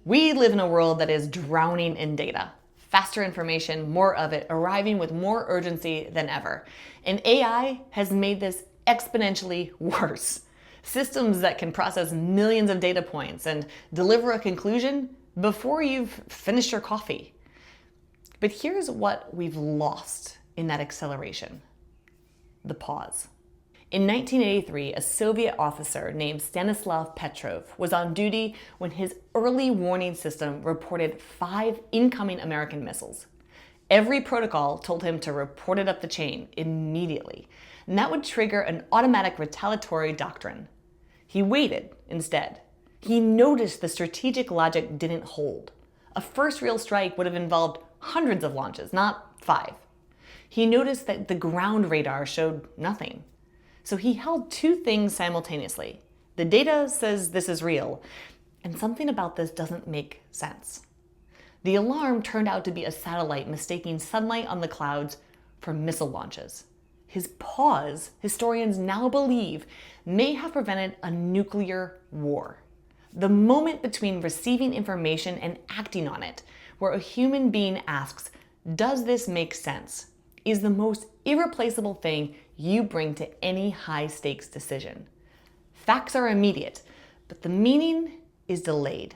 We live in a world that is drowning in data. Faster information, more of it, arriving with more urgency than ever. And AI has made this exponentially worse. Systems that can process millions of data points and deliver a conclusion before you've finished your coffee. But here's what we've lost in that acceleration: the pause. In 1983, a Soviet officer named Stanislav Petrov was on duty when his early warning system reported 5 incoming American missiles. Every protocol told him to report it up the chain immediately, and that would trigger an automatic retaliatory doctrine. He waited instead. He noticed the strategic logic didn't hold. A first real strike would have involved hundreds of launches, not 5. He noticed that the ground radar showed nothing. So he held 2 things simultaneously. The data says this is real, and something about this doesn't make sense. The alarm turned out to be a satellite mistaking sunlight on the clouds for missile launches. His pause, historians now believe, may have prevented a nuclear war. The moment between receiving information and acting on it, where a human being asks, "Does this make sense?" is the most irreplaceable thing you bring to any high-stakes decision. Facts are immediate, but the meaning is delayed.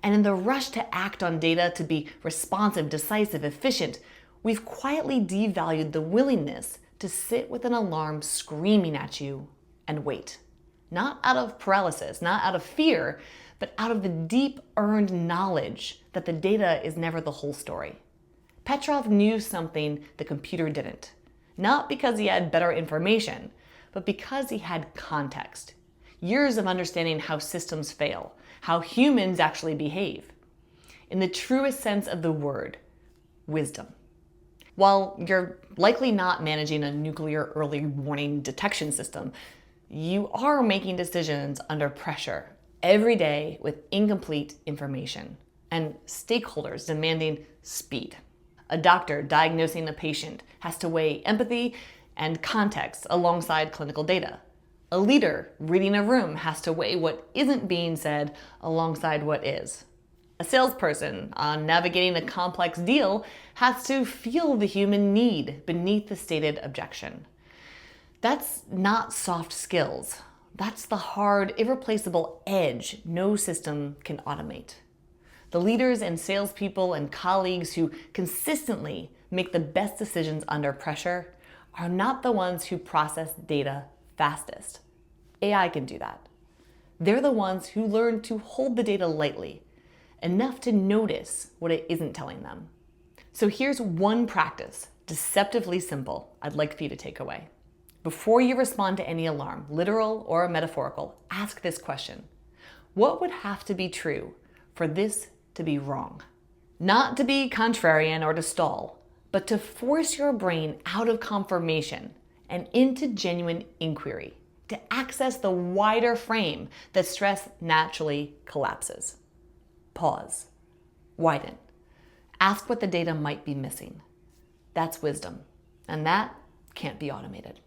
And in the rush to act on data, to be responsive, decisive, efficient, we've quietly devalued the willingness to sit with an alarm screaming at you and wait. Not out of paralysis, not out of fear, but out of the deep earned knowledge that the data is never the whole story. Petrov knew something the computer didn't. Not because he had better information, but because he had context. Years of understanding how systems fail, how humans actually behave. In the truest sense of the word, wisdom. While you're likely not managing a nuclear early warning detection system, you are making decisions under pressure every day with incomplete information and stakeholders demanding speed. A doctor diagnosing a patient has to weigh empathy and context alongside clinical data. A leader reading a room has to weigh what isn't being said alongside what is. A salesperson on navigating a complex deal has to feel the human need beneath the stated objection. That's not soft skills. That's the hard, irreplaceable edge no system can automate. The leaders and salespeople and colleagues who consistently make the best decisions under pressure are not the ones who process data fastest. AI can do that. They're the ones who learn to hold the data lightly, enough to notice what it isn't telling them. So here's one practice, deceptively simple, I'd like for you to take away. Before you respond to any alarm, literal or metaphorical, ask this question: what would have to be true for this to be wrong? Not to be contrarian or to stall, but to force your brain out of confirmation and into genuine inquiry, to access the wider frame that stress naturally collapses. Pause. Widen. Ask what the data might be missing. That's wisdom, and that can't be automated.